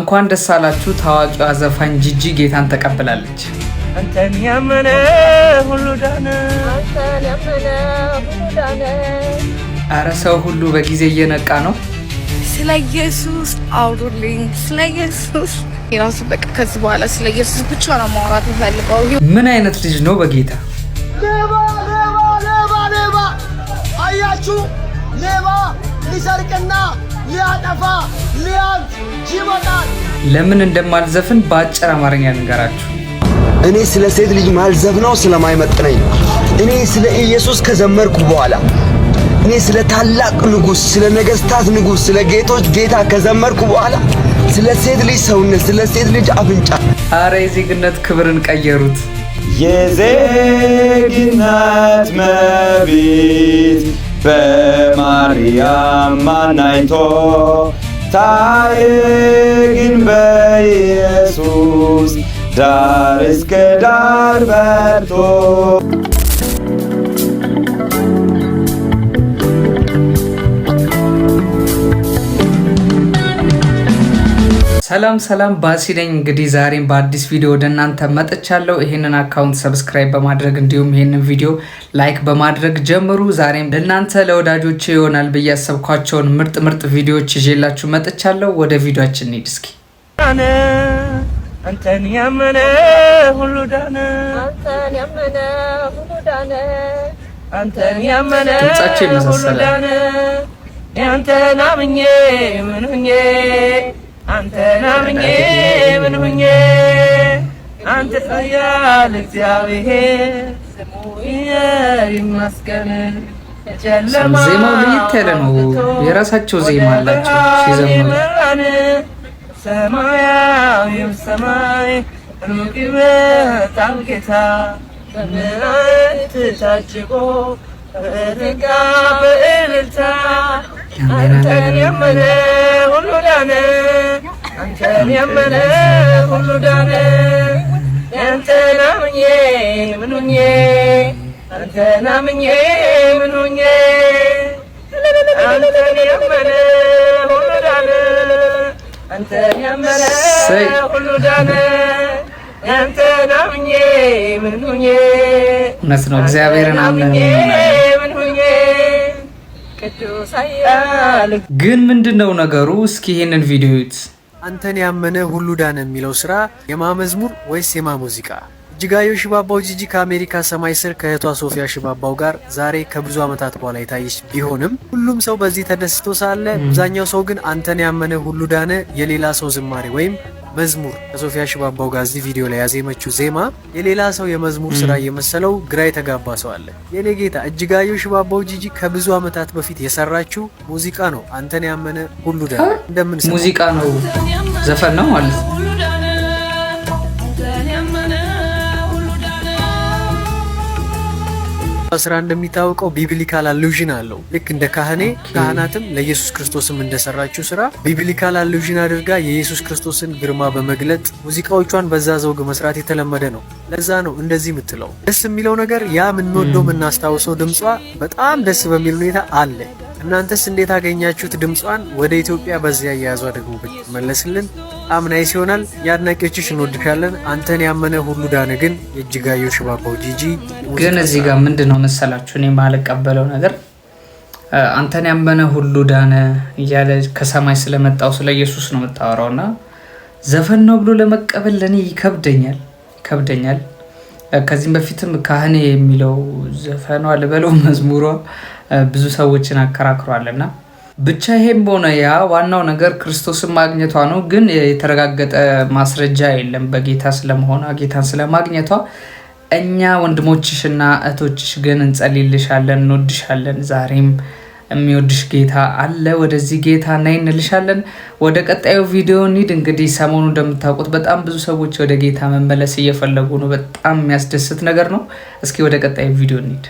እንኳን ደስ አላችሁ። ታዋቂዋ ዘፋኝ ጂጂ ጌታን ተቀብላለች። አንተን ያመነ ሁሉ ዳነ፣ አንተን ያመነ ሁሉ ዳነ። አረ ሰው ሁሉ በጊዜ እየነቃ ነው። ስለ ኢየሱስ አውሩልኝ፣ ስለ ኢየሱስ የራሱ በቃ ከዚህ በኋላ ስለ ኢየሱስ ብቻ ነው ማውራት ፈልገው። ምን አይነት ልጅ ነው በጌታ? ሌባ ሌባ ሌባ ሌባ! አያችሁ፣ ሌባ ሊሰርቅና ሊያጠፋ ሊያንት ይመጣል። ለምን እንደማልዘፍን በአጭር አማርኛ ልንገራችሁ። እኔ ስለ ሴት ልጅ ማልዘፍነው ስለማይመጥነኝ ነው። እኔ ስለ ኢየሱስ ከዘመርኩ በኋላ እኔ ስለ ታላቅ ንጉስ፣ ስለ ነገስታት ንጉስ፣ ስለ ጌቶች ጌታ ከዘመርኩ በኋላ ስለ ሴት ልጅ ሰውነት፣ ስለ ሴት ልጅ አፍንጫ፣ አረ የዜግነት ክብርን ቀየሩት። የዜግነት መብት በማርያም ማናይቶ ታየ ግን በኢየሱስ ዳር እስከ ዳር በርቶ። ሰላም ሰላም፣ ባሲ ነኝ። እንግዲህ ዛሬም በአዲስ ቪዲዮ ወደ እናንተ መጥቻለሁ። ይሄንን አካውንት ሰብስክራይብ በማድረግ እንዲሁም ይሄንን ቪዲዮ ላይክ በማድረግ ጀምሩ። ዛሬም ለእናንተ ለወዳጆቼ ይሆናል ብዬ ያሰብኳቸውን ምርጥ ምርጥ ቪዲዮዎች ይዤላችሁ መጥቻለሁ። ወደ ቪዲዮአችን እንሂድ እስኪ። አንተን ያመነ ሁሉ ዳነ፣ አንተን ያመነ ሁሉ ዳነ፣ አንተን ያመነ ሁሉ ዳነ። አንተን አምኜ ምን ሆኜ፣ አንተን አምኜ ምን ሆኜ፣ አንተ ኃያል እግዚአብሔር ስሙ ይመስገን። ዜማው ለየት ያለ ነው። የራሳቸው ዜማ አላቸው ሲዘምሩ። ሰማያዊው ሰማይ ሩቅ ይመጣል ጌታ፣ በምሕረት ታጅቦ በረጋ በእልልታ። አንተን ያመነ ሁሉ ዳነ፣ አንተን ያመነ ሁሉ ዳነ። አንተን አምኜ ምን ሆኜ፣ አንተን አምኜ ምን ሆኜ፣ አንተን ያመነ ሁሉ ዳነ፣ አንተን ያመነ ሁሉ ዳነ። አንተን አምኜ ምን ሆኜ፣ እውነት ነው። እግዚአብሔርን አምነን ምን ሆኜ፣ ቅዱስ ኃያል ግን ምንድነው ነገሩ? እስኪ ይሄንን ቪዲዮ እዩት። አንተን ያመነ ሁሉ ዳነ የሚለው ስራ የማ መዝሙር ወይስ የማ ሙዚቃ? እጅጋየሁ ሽባባው ጂጂ ከአሜሪካ ሰማይ ስር ከእህቷ ሶፊያ ሽባባው ጋር ዛሬ ከብዙ ዓመታት በኋላ የታየች ቢሆንም ሁሉም ሰው በዚህ ተደስቶ ሳለ አብዛኛው ሰው ግን አንተን ያመነ ሁሉ ዳነ የሌላ ሰው ዝማሬ ወይም መዝሙር ከሶፊያ ሽባባው ጋር እዚህ ቪዲዮ ላይ ያዜመችው ዜማ የሌላ ሰው የመዝሙር ስራ እየመሰለው ግራ የተጋባ ሰው አለ። የኔ ጌታ እጅጋየሁ ሽባባው ጂጂ ከብዙ ዓመታት በፊት የሰራችው ሙዚቃ ነው። አንተን ያመነ ሁሉ ዳነ እንደምንሰማው ሙዚቃ ነው፣ ዘፈን ነው ማለት ነው። ስራ እንደሚታወቀው ቢብሊካል አሉዥን አለው። ልክ እንደ ካህናትም ለኢየሱስ ክርስቶስም እንደሰራችው ስራ ቢብሊካል አሉዥን አድርጋ የኢየሱስ ክርስቶስን ግርማ በመግለጥ ሙዚቃዎቿን በዛ ዘውግ መስራት የተለመደ ነው። ለዛ ነው እንደዚህ የምትለው። ደስ የሚለው ነገር ያ የምንወደው የምናስታውሰው ድምጿ በጣም ደስ በሚል ሁኔታ አለ። እናንተስ እንዴት አገኛችሁት ድምጿን? ወደ ኢትዮጵያ በዚያ እያያዟ ደግሞ ብትመለስልን አምናይስ ይሆናል። የአድናቂዎችሽ እንወድሻለን። አንተን ያመነ ሁሉ ዳነ ግን የእጅጋየሁ ሽባባው ጂጂ ግን እዚህ ጋር ምንድነው መሰላችሁ እኔ ማልቀበለው ነገር አንተን ያመነ ሁሉ ዳነ እያለ ከሰማይ ስለመጣው ስለ ኢየሱስ ነው የምታወራውና ዘፈን ነው ብሎ ለመቀበል ለኔ ይከብደኛል። ከዚህም በፊትም ካህኔ የሚለው ዘፈኗ ልበለው መዝሙሯ ብዙ ሰዎችን አከራክሯልና ብቻ ይሄም ሆነ ያ ዋናው ነገር ክርስቶስን ማግኘቷ ነው። ግን የተረጋገጠ ማስረጃ የለም በጌታ ስለመሆኗ ጌታን ስለማግኘቷ። እኛ ወንድሞችሽና እህቶችሽ ግን እንጸልይልሻለን፣ እንወድሻለን። ዛሬም የሚወድሽ ጌታ አለ። ወደዚህ ጌታ ነይ እንልሻለን። ወደ ቀጣዩ ቪዲዮ እንሂድ። እንግዲህ ሰሞኑ እንደምታውቁት በጣም ብዙ ሰዎች ወደ ጌታ መመለስ እየፈለጉ ነው። በጣም የሚያስደስት ነገር ነው። እስኪ ወደ ቀጣዩ ቪዲዮ እንሂድ።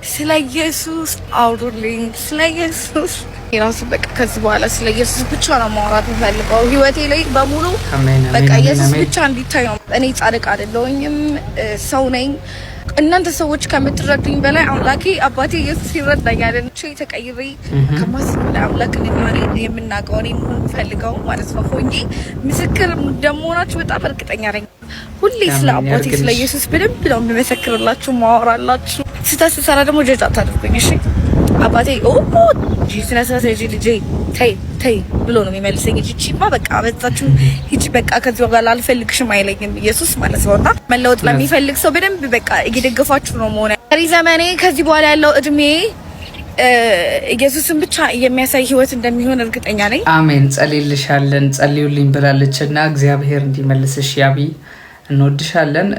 ስለ ኢየሱስ አውሩልኝ፣ ስለ ኢየሱስ የራሱ በቃ ከዚህ በኋላ ስለ ኢየሱስ ብቻ ነው ማውራት ፈልገው። ህይወቴ ላይ በሙሉ በቃ ኢየሱስ ብቻ እንዲታይ ነው። እኔ ጻድቅ አይደለሁኝም፣ ሰው ነኝ። እናንተ ሰዎች ከምትረዱኝ በላይ አምላኬ አባቴ ኢየሱስ ይረዳኛል። እንቺ ተቀይሬ ከማስብ ላይ አምላክን የምናውቀው እኔ ፈልገው ማለት ነው ሆኜ ምስክር እንደምሆናችሁ በጣም እርግጠኛ ነኝ። ሁሌ ስለ አባቴ ስለ ኢየሱስ በደንብ ነው የምመሰክርላችሁ ማወራላችሁ። ስታስሰራ ደግሞ ጀጃ ታድርጉኝ እሺ። አባቴ ጂስነስ ልጄ ተይ ብሎ ነው የሚመልሰኝ። እቺማ በቃ በዛችሁ ሂጂ በቃ ከዚህ ጋር አልፈልግሽም አይለኝም ኢየሱስ ማለት ነውና መለወጥ ለሚፈልግ ሰው በደንብ በቃ እየደገፋችሁ ነው መሆን ዘመኔ ከዚህ በኋላ ያለው እድሜ ኢየሱስን ብቻ የሚያሳይ ህይወት እንደሚሆን እርግጠኛ ነኝ። አሜን። ጸልይልሻለን፣ ጸልዩልኝ ብላለችና እግዚአብሔር እንዲመልስሽ ያቢ እንወድሻለን።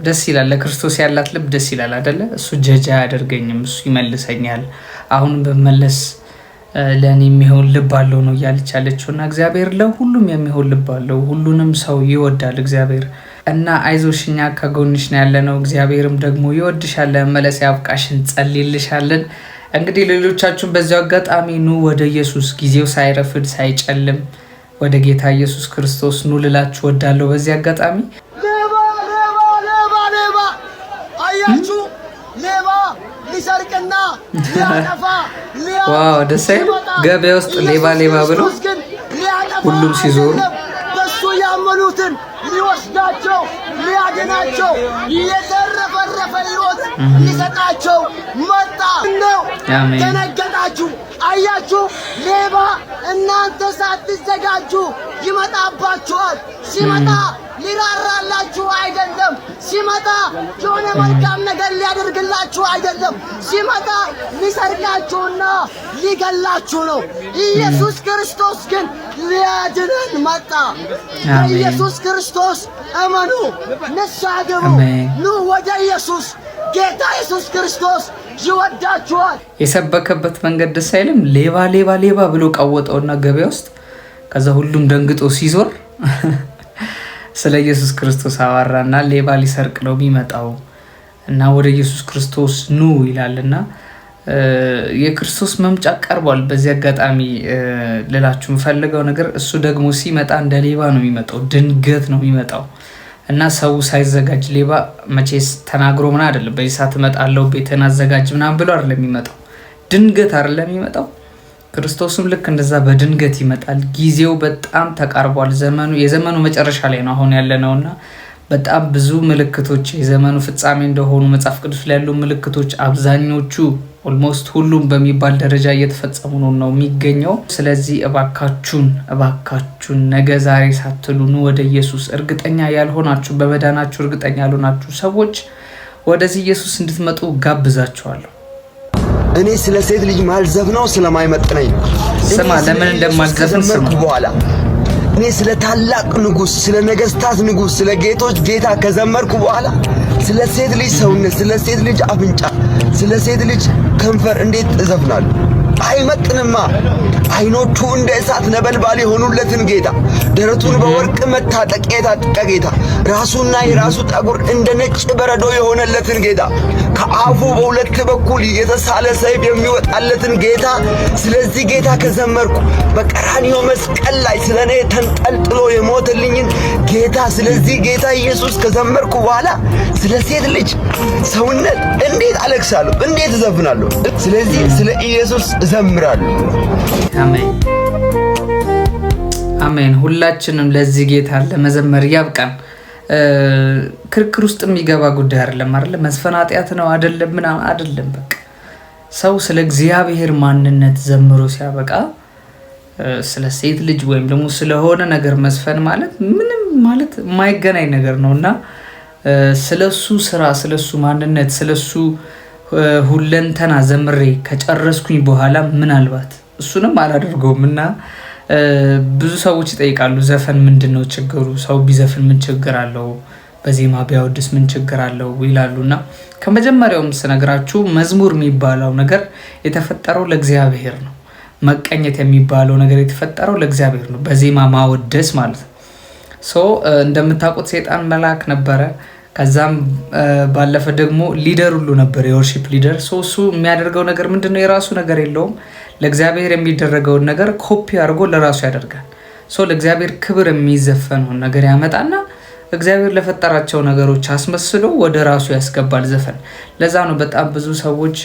ደስ ይላል። ለክርስቶስ ያላት ልብ ደስ ይላል አይደለ? እሱ ጀጃ አያደርገኝም፣ እሱ ይመልሰኛል። አሁን በመለስ ለኔ የሚሆን ልብ አለው ነው እያለች ያለችውና እግዚአብሔር ለሁሉም የሚሆን ልብ አለው። ሁሉንም ሰው ይወዳል እግዚአብሔር እና አይዞሽኛ ከጎንሽ ነው ያለነው። እግዚአብሔርም ደግሞ ይወድሻል። መለስ ያብቃሽን፣ ጸልይልሻለን። እንግዲህ ሌሎቻችሁን በዚያው አጋጣሚ ኑ ወደ ኢየሱስ፣ ጊዜው ሳይረፍድ ሳይጨልም ወደ ጌታ ኢየሱስ ክርስቶስ ኑ ልላችሁ ወዳለሁ በዚህ አጋጣሚ። አያችሁ ሌባ ሊሰርቅና ሊያጠፋ ዋው ደስ አይል። ገበያ ውስጥ ሌባ ብሎ ሁሉም ሲዞሩ በሱ ያመኑትን ሊወስዳቸው ሊያድናቸው የተረፈረፈ ሕይወት ሊሰጣቸው መጣ ነው። ደነገጣችሁ? አያችሁ ሌባ እናንተ ሳትዘጋጁ ይመጣባችኋል። ሲመጣ ሊራራላችሁ አይደለም። ሲመጣ የሆነ መልካም ነገር ሊያደርግላችሁ አይደለም። ሲመጣ ሊሰርቃችሁና ሊገላችሁ ነው። ኢየሱስ ክርስቶስ ግን ሊያድነን መጣ። በኢየሱስ ክርስቶስ እመኑ፣ ንስሐ ግቡ፣ ኑ ወደ ኢየሱስ። ጌታ ኢየሱስ ክርስቶስ ይወዳችኋል። የሰበከበት መንገድ ደስ አይልም? ሌባ ብሎ ቀወጠውና ገበያ ውስጥ ከዛ ሁሉም ደንግጦ ሲዞር ስለ ኢየሱስ ክርስቶስ አወራና ሌባ ሊሰርቅ ነው የሚመጣው እና ወደ ኢየሱስ ክርስቶስ ኑ ይላልና የክርስቶስ መምጫ ቀርቧል። በዚህ አጋጣሚ ልላችሁ የምፈልገው ነገር እሱ ደግሞ ሲመጣ እንደ ሌባ ነው የሚመጣው፣ ድንገት ነው የሚመጣው እና ሰው ሳይዘጋጅ ሌባ መቼስ ተናግሮ ምን አይደለም በዚህ ሰዓት እመጣለሁ ቤትን አዘጋጅ ምናምን ብሎ አይደለም የሚመጣው፣ ድንገት አይደለም የሚመጣው። ክርስቶስም ልክ እንደዛ በድንገት ይመጣል። ጊዜው በጣም ተቃርቧል። የዘመኑ መጨረሻ ላይ ነው አሁን ያለነውና በጣም ብዙ ምልክቶች የዘመኑ ፍጻሜ እንደሆኑ መጽሐፍ ቅዱስ ላይ ያሉ ምልክቶች አብዛኞቹ ኦልሞስት ሁሉም በሚባል ደረጃ እየተፈጸሙ ነው የሚገኘው። ስለዚህ እባካችሁን ነገ ዛሬ ሳትሉ ኑ ወደ ኢየሱስ። እርግጠኛ ያልሆናችሁ በመዳናችሁ እርግጠኛ ያልሆናችሁ ሰዎች ወደዚህ ኢየሱስ እንድትመጡ ጋብዛችኋለሁ። እኔ ስለ ሴት ልጅ ማልዘፍነው ስለማይመጥነኝ ስማ፣ ለምን እንደማልዘፍን ስማ። በኋላ እኔ ስለ ታላቅ ንጉስ፣ ስለ ነገስታት ንጉስ፣ ስለ ጌቶች ጌታ ከዘመርኩ በኋላ ስለ ሴት ልጅ ሰውነት፣ ስለ ሴት ልጅ አፍንጫ፣ ስለ ሴት ልጅ ከንፈር እንዴት እዘፍናለሁ? አይመጥንማ። አይኖቹ እንደ እሳት ነበልባል የሆኑለትን ጌታ፣ ደረቱን በወርቅ መታጠቂያ የታጠቀ ጌታ፣ ራሱና የራሱ ጠጉር እንደ ነጭ በረዶ የሆነለትን ጌታ፣ ከአፉ በሁለት በኩል የተሳለ ሰይፍ የሚወጣለትን ጌታ፣ ስለዚህ ጌታ ከዘመርኩ በቀራንዮ መስቀል ላይ ስለኔ ተንጠልጥሎ የሞተልኝን ጌታ፣ ስለዚህ ጌታ ኢየሱስ ከዘመርኩ በኋላ ስለ ሴት ልጅ ሰውነት እንዴት አለቅሳለሁ፣ እንዴት እዘፍናለሁ። ስለዚህ ስለ ኢየሱስ እዘምራለሁ። አሜን። ሁላችንም ለዚህ ጌታ ለመዘመር ያብቃን። ክርክር ውስጥ የሚገባ ጉዳይ አይደለም። መስፈን ኃጢአት ነው አይደለም፣ ምናምን አይደለም። በቃ ሰው ስለ እግዚአብሔር ማንነት ዘምሮ ሲያበቃ ስለ ሴት ልጅ ወይም ደግሞ ስለሆነ ነገር መስፈን ማለት ምንም ማለት የማይገናኝ ነገር ነውና ስለሱ ስራ፣ ስለሱ ማንነት፣ ስለሱ ሁለንተና ዘምሬ ከጨረስኩኝ በኋላ ምናልባት እሱንም አላደርገውም እና ብዙ ሰዎች ይጠይቃሉ፣ ዘፈን ምንድነው ችግሩ? ሰው ቢዘፍን ምን ችግር አለው? በዜማ ቢያወድስ ምን ችግር አለው ይላሉና ከመጀመሪያውም ስነግራችሁ መዝሙር የሚባለው ነገር የተፈጠረው ለእግዚአብሔር ነው። መቀኘት የሚባለው ነገር የተፈጠረው ለእግዚአብሔር ነው። በዜማ ማወደስ ማለት ነው። እንደምታውቁት ሰይጣን መልአክ ነበረ። ከዛም ባለፈ ደግሞ ሊደር ሁሉ ነበር፣ የወርሺፕ ሊደር። እሱ የሚያደርገው ነገር ምንድነው? የራሱ ነገር የለውም። ለእግዚአብሔር የሚደረገውን ነገር ኮፒ አድርጎ ለራሱ ያደርጋል። ለእግዚአብሔር ክብር የሚዘፈነውን ነገር ያመጣና እግዚአብሔር ለፈጠራቸው ነገሮች አስመስሎ ወደ ራሱ ያስገባል ዘፈን። ለዛ ነው በጣም ብዙ ሰዎች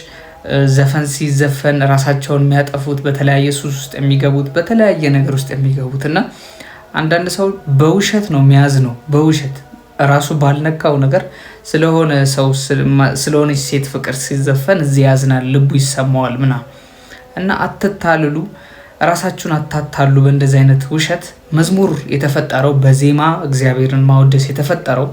ዘፈን ሲዘፈን ራሳቸውን የሚያጠፉት፣ በተለያየ ሱስ ውስጥ የሚገቡት፣ በተለያየ ነገር ውስጥ የሚገቡትና አንዳንድ ሰው በውሸት ነው የሚያዝ ነው በውሸት ራሱ ባልነካው ነገር ስለሆነ ሰው ስለሆነ ሴት ፍቅር ሲዘፈን እዚህ ያዝናል፣ ልቡ ይሰማዋል ምናምን እና አትታልሉ፣ ራሳችሁን አታታሉ በእንደዚህ አይነት ውሸት። መዝሙር የተፈጠረው በዜማ እግዚአብሔርን ማወደስ የተፈጠረው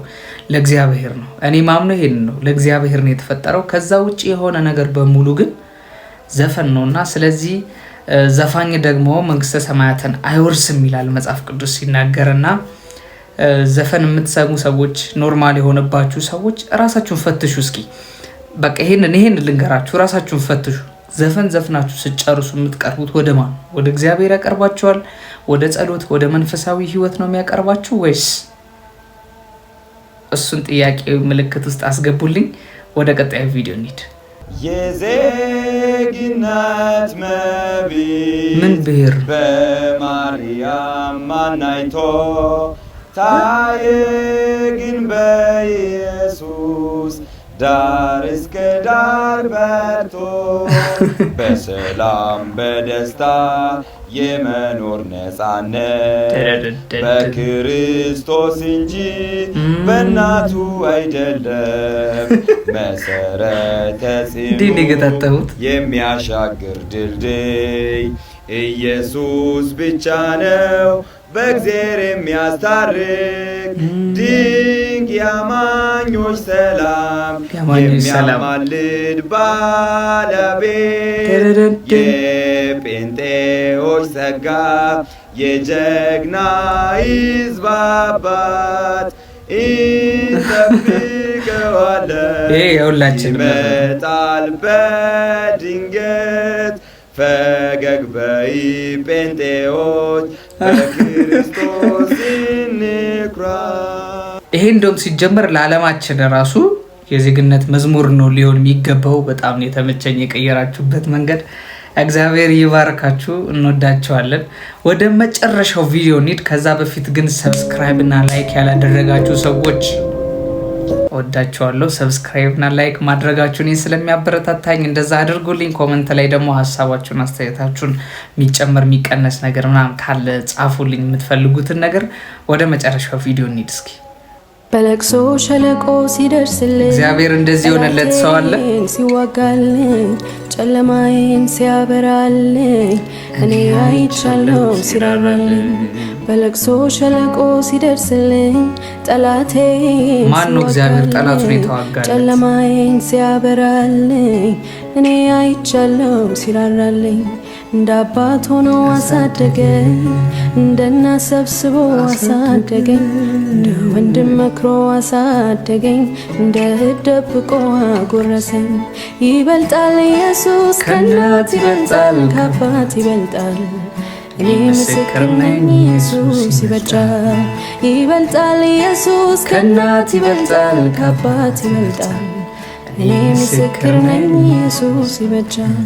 ለእግዚአብሔር ነው። እኔ ማምነው ይሄን ነው፣ ለእግዚአብሔር ነው የተፈጠረው። ከዛ ውጪ የሆነ ነገር በሙሉ ግን ዘፈን ነውና ስለዚህ ዘፋኝ ደግሞ መንግስተ ሰማያትን አይወርስም ይላል መጽሐፍ ቅዱስ ሲናገርና ዘፈን የምትሰሙ ሰዎች፣ ኖርማል የሆነባችሁ ሰዎች ራሳችሁን ፈትሹ እስኪ። በቃ ይሄን ልንገራችሁ፣ ራሳችሁን ፈትሹ። ዘፈን ዘፍናችሁ ስጨርሱ የምትቀርቡት ወደ ማን? ወደ እግዚአብሔር ያቀርባችኋል? ወደ ጸሎት፣ ወደ መንፈሳዊ ህይወት ነው የሚያቀርባችሁ ወይስ? እሱን ጥያቄ ምልክት ውስጥ አስገቡልኝ። ወደ ቀጣዩ ቪዲዮ እንሂድ። የዜግነት መብት ምን ብሔር በማርያም ማናይቶ ታየ ግን በኢየሱስ ዳር እስከ ዳር በርቶ በሰላም በደስታ የመኖር ነፃነት በክርስቶስ እንጂ በእናቱ አይደለም። መሰረተ ጽኑ የሚያሻግር ድልድይ ኢየሱስ ብቻ ነው በእግዚአብሔር የሚያስታርቅ ድንቅ የአማኞች ሰላም የሚያማልድ ባለቤት የጴንጤዎች ጸጋ የጀግና ሕዝብ አባት እንጠብቀዋለን ይመጣል በድንገት ፈገግ በይ ጴንጤዎች በክርስቶስ እንኩራ። ይሄ እንደውም ሲጀመር ለዓለማችን ራሱ የዜግነት መዝሙር ነው ሊሆን የሚገባው። በጣም የተመቸኝ የቀየራችሁበት መንገድ። እግዚአብሔር ይባርካችሁ። እንወዳቸዋለን። ወደ መጨረሻው ቪዲዮ እንሂድ። ከዛ በፊት ግን ሰብስክራይብ እና ላይክ ያላደረጋችሁ ሰዎች ወዳቸዋለሁ። ሰብስክራይብ እና ላይክ ማድረጋችሁን ስለሚያበረታታኝ እንደዛ አድርጉልኝ። ኮመንት ላይ ደግሞ ሀሳባችሁን፣ አስተያየታችሁን የሚጨመር የሚቀነስ ነገር ምናምን ካለ ጻፉልኝ፣ የምትፈልጉትን ነገር። ወደ መጨረሻው ቪዲዮ እንሂድ እስኪ። በለቅሶ ሸለቆ ሲደርስልኝ እግዚአብሔር እንደዚህ የሆነለት ሰው አለ። ሲዋጋልኝ ጨለማዬን ሲያበራልኝ እኔ አይቻለሁ ሲራራልኝ። በለቅሶ ሸለቆ ሲደርስልኝ ጠላቴ ማን ነው? እግዚአብሔር ጠላቱን የተዋጋለት። ጨለማዬን ሲያበራልኝ እኔ አይቻለሁ ሲራራልኝ። እንደ አባት ሆኖ አሳደገኝ፣ እንደ እናት ሰብስቦ አሳደገኝ፣ እንደ ወንድም መክሮ አሳደገኝ፣ እንደ እህት ደብቆ አጎረሰኝ። ይበልጣል ኢየሱስ ከእናት ይበልጣል፣ ከአባት ይበልጣል። እኔ ምስክር ነኝ ኢየሱስ ይበልጣል። ይበልጣል ኢየሱስ ከእናት ይበልጣል፣ ከአባት ይበልጣል። እኔ ምስክር ነኝ ኢየሱስ ይበልጣል።